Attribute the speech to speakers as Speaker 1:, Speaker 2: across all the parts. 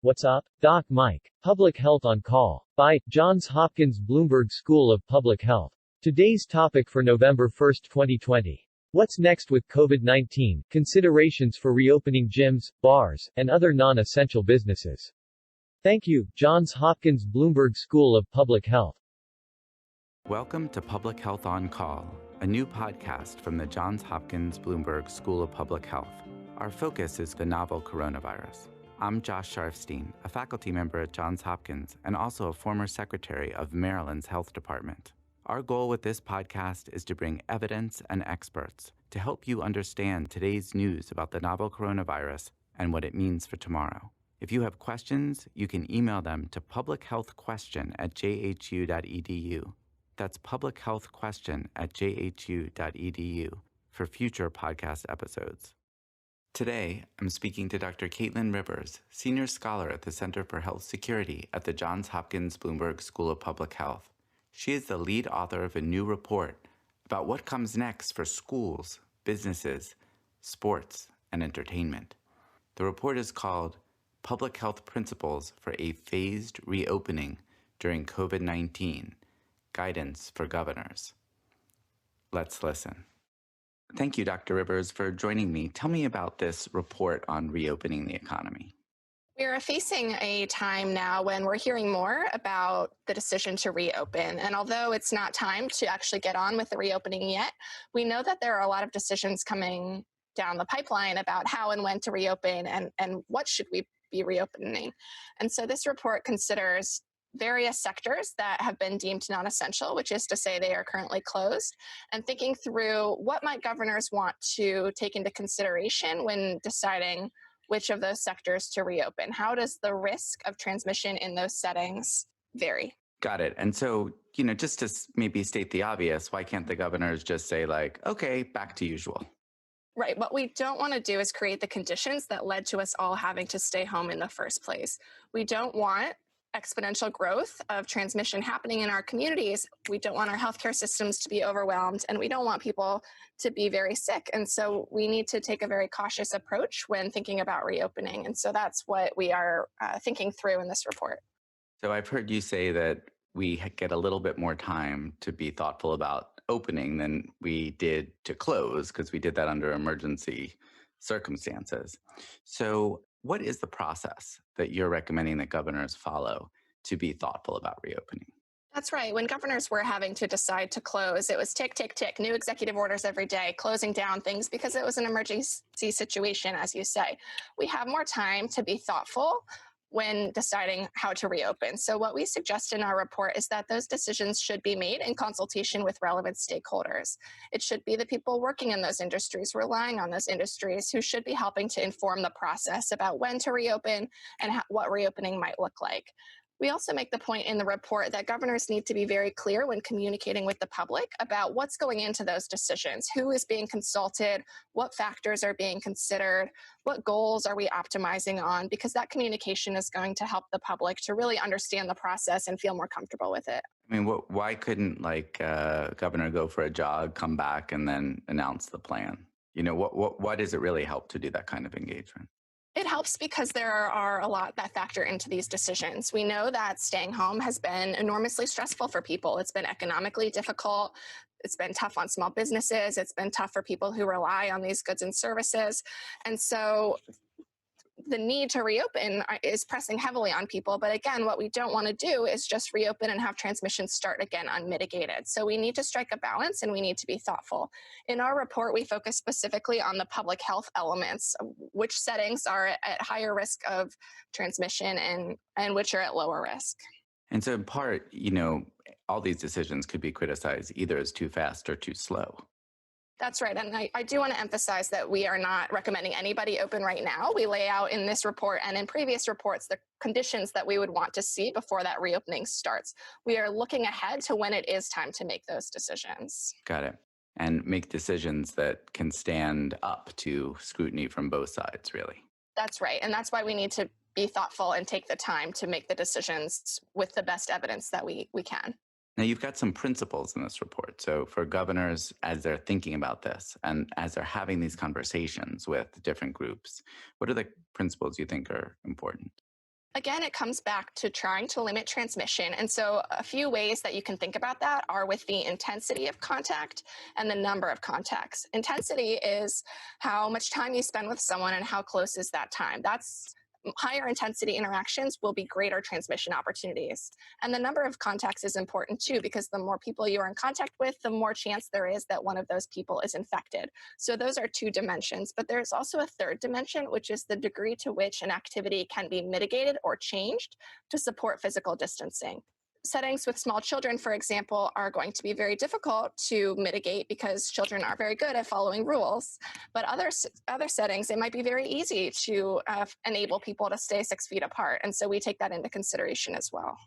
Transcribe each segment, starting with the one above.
Speaker 1: What's up? Doc Mike. Public Health on Call. By Johns Hopkins Bloomberg School of Public Health. Today's topic for November 1, 2020. What's next with COVID-19? Considerations for reopening gyms, bars, and other non-essential businesses. Thank you, Johns Hopkins Bloomberg School of Public Health.
Speaker 2: Welcome to Public Health on Call, a new podcast from the Johns Hopkins Bloomberg School of Public Health. Our focus is the novel coronavirus. I'm Josh Sharfstein, a faculty member at Johns Hopkins and also a former secretary of Maryland's Health Department. Our goal with this podcast is to bring evidence and experts to help you understand today's news about the novel coronavirus and what it means for tomorrow. If you have questions, you can email them to publichealthquestion@jhu.edu. That's publichealthquestion@jhu.edu for future podcast episodes. Today, I'm speaking to Dr. Caitlin Rivers, Senior Scholar at the Center for Health Security at the Johns Hopkins Bloomberg School of Public Health. She is the lead author of a new report about what comes next for schools, businesses, sports, and entertainment. The report is called Public Health Principles for a Phased Reopening During COVID-19, Guidance for Governors. Let's listen. Thank you, Dr. Rivers, for joining me. Tell me about this report on reopening the economy.
Speaker 3: We are facing a time now when we're hearing more about the decision to reopen. And although it's not time to actually get on with the reopening yet, we know that there are a lot of decisions coming down the pipeline about how and when to reopen and what should we be reopening. And so this report considers various sectors that have been deemed non-essential, which is to say they are currently closed, and thinking through what might governors want to take into consideration when deciding which of those sectors to reopen. How does the risk of transmission in those settings vary?
Speaker 2: Got it. And so, just to maybe state the obvious, why can't the governors just say okay, back to usual?
Speaker 3: Right. What we don't want to do is create the conditions that led to us all having to stay home in the first place. We don't want exponential growth of transmission happening in our communities. We don't want our healthcare systems to be overwhelmed, and we don't want people to be very sick. And so we need to take a very cautious approach when thinking about reopening. And so that's what we are thinking through in this report.
Speaker 2: So I've heard you say that we get a little bit more time to be thoughtful about opening than we did to close, because we did that under emergency circumstances. So what is the process that you're recommending that governors follow to be thoughtful about reopening?
Speaker 3: That's right. When governors were having to decide to close, it was tick, tick, tick, new executive orders every day, closing down things because it was an emergency situation, as you say. We have more time to be thoughtful when deciding how to reopen. So what we suggest in our report is that those decisions should be made in consultation with relevant stakeholders. It should be the people working in those industries, relying on those industries, who should be helping to inform the process about when to reopen and what reopening might look like. We also make the point in the report that governors need to be very clear when communicating with the public about what's going into those decisions, who is being consulted, what factors are being considered, what goals are we optimizing on, because that communication is going to help the public to really understand the process and feel more comfortable with it.
Speaker 2: I mean, why couldn't governor go for a jog, come back, and then announce the plan? Why does it really help to do that kind of engagement?
Speaker 3: It helps because there are a lot that factor into these decisions. We know that staying home has been enormously stressful for people. It's been economically difficult. It's been tough on small businesses. It's been tough for people who rely on these goods and services. And so the need to reopen is pressing heavily on people. But again, what we don't want to do is just reopen and have transmission start again unmitigated. So we need to strike a balance, and we need to be thoughtful. In our report, we focus specifically on the public health elements, which settings are at higher risk of transmission and which are at lower risk.
Speaker 2: And so in part, all these decisions could be criticized either as too fast or too slow.
Speaker 3: That's right. And I do want to emphasize that we are not recommending anybody open right now. We lay out in this report and in previous reports the conditions that we would want to see before that reopening starts. We are looking ahead to when it is time to make those decisions.
Speaker 2: Got it. And make decisions that can stand up to scrutiny from both sides, really.
Speaker 3: That's right. And that's why we need to be thoughtful and take the time to make the decisions with the best evidence that we can.
Speaker 2: Now, you've got some principles in this report. So for governors, as they're thinking about this and as they're having these conversations with different groups, what are the principles you think are important?
Speaker 3: Again, it comes back to trying to limit transmission. And so a few ways that you can think about that are with the intensity of contact and the number of contacts. Intensity is how much time you spend with someone and how close is that time. That's higher intensity interactions will be greater transmission opportunities. And the number of contacts is important too, because the more people you are in contact with, the more chance there is that one of those people is infected. So those are two dimensions, but there's also a third dimension, which is the degree to which an activity can be mitigated or changed to support physical distancing. Settings with small children, for example, are going to be very difficult to mitigate because children are very good at following rules. But other settings, it might be very easy to enable people to stay 6 feet apart. And so we take that into consideration as well.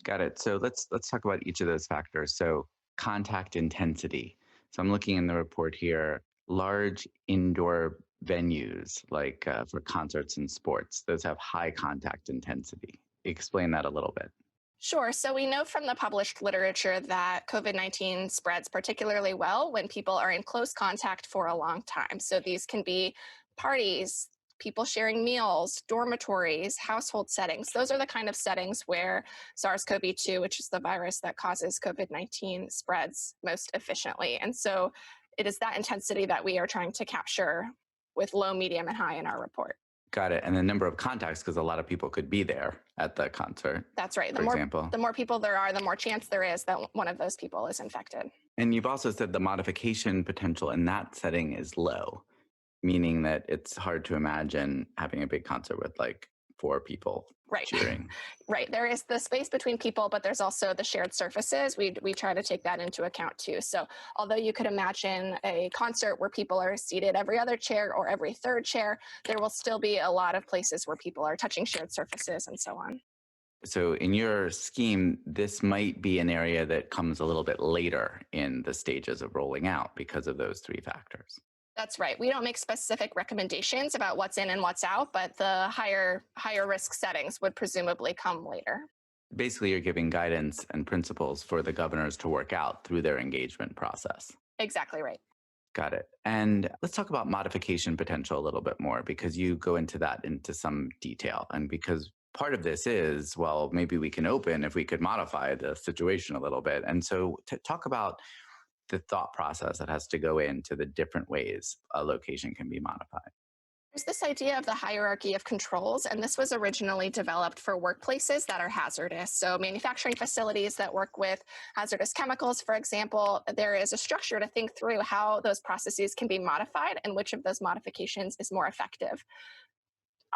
Speaker 2: Got it. So let's talk about each of those factors. So contact intensity. So I'm looking in the report here, large indoor venues like for concerts and sports, those have high contact intensity. Explain that a little bit.
Speaker 3: Sure. So we know from the published literature that COVID-19 spreads particularly well when people are in close contact for a long time. So these can be parties, people sharing meals, dormitories, household settings. Those are the kind of settings where SARS-CoV-2, which is the virus that causes COVID-19, spreads most efficiently. And so it is that intensity that we are trying to capture with low, medium, and high in our report.
Speaker 2: Got it. And the number of contacts, because a lot of people could be there at the concert.
Speaker 3: That's right.
Speaker 2: For example.
Speaker 3: The more people there are, the more chance there is that one of those people is infected.
Speaker 2: And you've also said the modification potential in that setting is low, meaning that it's hard to imagine having a big concert with like 4 people cheering.
Speaker 3: Right. There is the space between people, but there's also the shared surfaces. We try to take that into account too. So although you could imagine a concert where people are seated every other chair or every third chair, there will still be a lot of places where people are touching shared surfaces and so on.
Speaker 2: So in your scheme, this might be an area that comes a little bit later in the stages of rolling out because of those 3 factors.
Speaker 3: That's right. We don't make specific recommendations about what's in and what's out, but the higher risk settings would presumably come later.
Speaker 2: Basically, you're giving guidance and principles for the governors to work out through their engagement process.
Speaker 3: Exactly right.
Speaker 2: Got it. And let's talk about modification potential a little bit more, because you go into that into some detail. And because part of this is, well, maybe we can open if we could modify the situation a little bit. And so to talk about the thought process that has to go into the different ways a location can be modified.
Speaker 3: There's this idea of the hierarchy of controls, and this was originally developed for workplaces that are hazardous. So manufacturing facilities that work with hazardous chemicals, for example, there is a structure to think through how those processes can be modified and which of those modifications is more effective.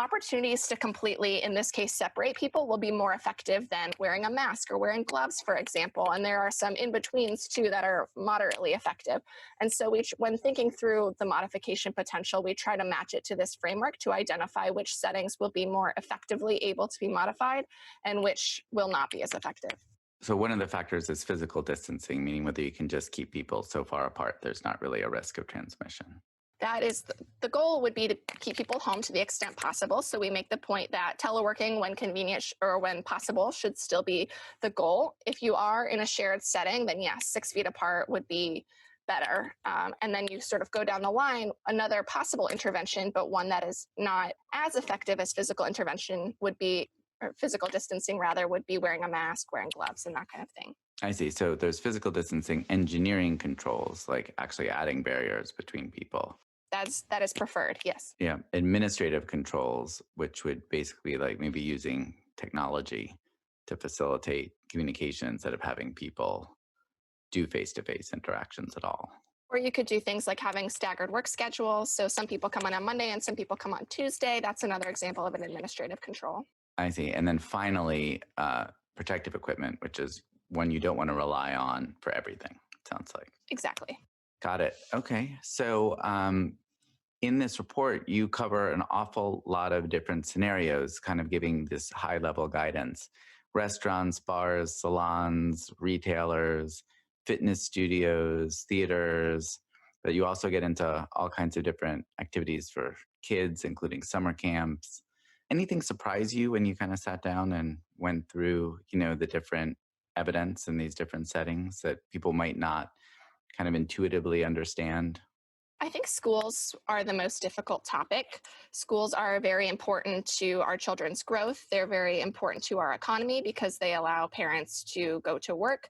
Speaker 3: Opportunities to completely, in this case, separate people will be more effective than wearing a mask or wearing gloves, for example. And there are some in-betweens too that are moderately effective. And so when thinking through the modification potential, we try to match it to this framework to identify which settings will be more effectively able to be modified and which will not be as effective.
Speaker 2: So one of the factors is physical distancing, meaning whether you can just keep people so far apart, there's not really a risk of transmission.
Speaker 3: That is the goal would be to keep people home to the extent possible. So we make the point that teleworking when convenient or when possible should still be the goal. If you are in a shared setting, then yes, 6 feet apart would be better. And then you sort of go down the line, another possible intervention, but one that is not as effective as physical intervention would be, or physical distancing rather, would be wearing a mask, wearing gloves, and that kind of thing.
Speaker 2: I see. So there's physical distancing, engineering controls, like actually adding barriers between people.
Speaker 3: That is preferred, yes.
Speaker 2: Yeah. Administrative controls, which would basically like maybe using technology to facilitate communication instead of having people do face-to-face interactions at all.
Speaker 3: Or you could do things like having staggered work schedules. So some people come on Monday and some people come on Tuesday. That's another example of an administrative control.
Speaker 2: I see. And then finally, protective equipment, which is one you don't want to rely on for everything, it sounds like.
Speaker 3: Exactly.
Speaker 2: Got it. Okay. So in this report, you cover an awful lot of different scenarios, kind of giving this high-level guidance. Restaurants, bars, salons, retailers, fitness studios, theaters, but you also get into all kinds of different activities for kids, including summer camps. Anything surprise you when you kind of sat down and went through, the different evidence in these different settings that people might not kind of intuitively understand?
Speaker 3: I think schools are the most difficult topic. Schools are very important to our children's growth. They're very important to our economy because they allow parents to go to work.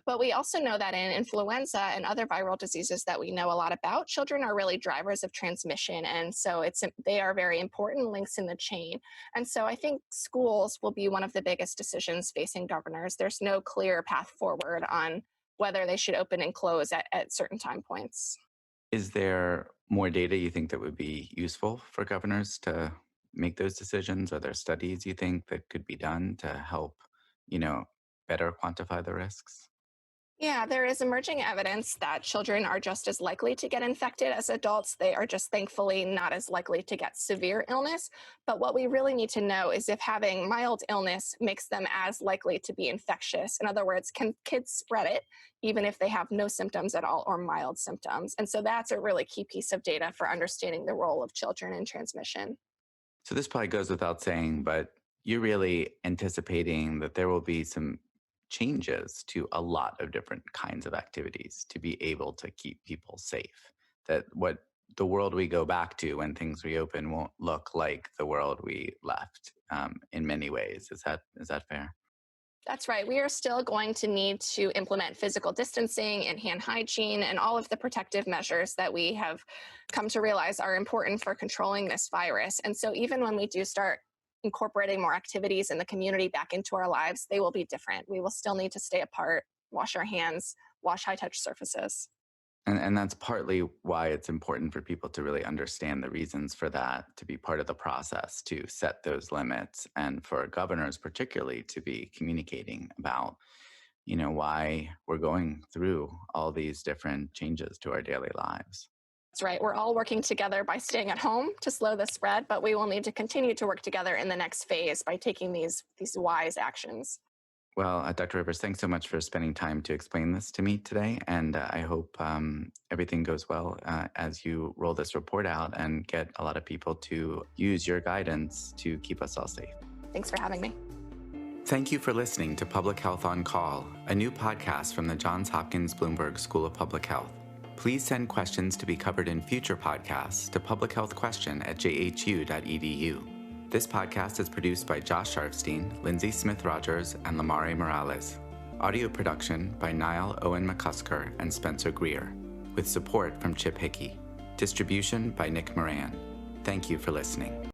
Speaker 3: But we also know that in influenza and other viral diseases that we know a lot about, children are really drivers of transmission. And so they are very important links in the chain. And so I think schools will be one of the biggest decisions facing governors. There's no clear path forward on whether they should open and close at certain time points.
Speaker 2: Is there more data you think that would be useful for governors to make those decisions? Are there studies you think that could be done to help, you know, better quantify the risks?
Speaker 3: Yeah, there is emerging evidence that children are just as likely to get infected as adults. They are just thankfully not as likely to get severe illness. But what we really need to know is if having mild illness makes them as likely to be infectious. In other words, can kids spread it even if they have no symptoms at all or mild symptoms? And so that's a really key piece of data for understanding the role of children in transmission.
Speaker 2: So this probably goes without saying, but you're really anticipating that there will be some changes to a lot of different kinds of activities to be able to keep people safe. That what the world we go back to when things reopen won't look like the world we left in many ways. Is that fair?
Speaker 3: That's right. We are still going to need to implement physical distancing and hand hygiene and all of the protective measures that we have come to realize are important for controlling this virus. And so, even when we do start incorporating more activities in the community back into our lives, they will be different. We will still need to stay apart, wash our hands, wash high touch surfaces.
Speaker 2: And that's partly why it's important for people to really understand the reasons for that, to be part of the process, to set those limits, and for governors particularly to be communicating about, why we're going through all these different changes to our daily lives.
Speaker 3: That's right. We're all working together by staying at home to slow the spread, but we will need to continue to work together in the next phase by taking these wise actions.
Speaker 2: Well, Dr. Rivers, thanks so much for spending time to explain this to me today. And I hope everything goes well as you roll this report out and get a lot of people to use your guidance to keep us all safe.
Speaker 3: Thanks for having me.
Speaker 2: Thank you for listening to Public Health on Call, a new podcast from the Johns Hopkins Bloomberg School of Public Health. Please send questions to be covered in future podcasts to publichealthquestion@jhu.edu. This podcast is produced by Josh Sharfstein, Lindsay Smith-Rogers, and Lamare Morales. Audio production by Niall Owen McCusker and Spencer Greer, with support from Chip Hickey. Distribution by Nick Moran. Thank you for listening.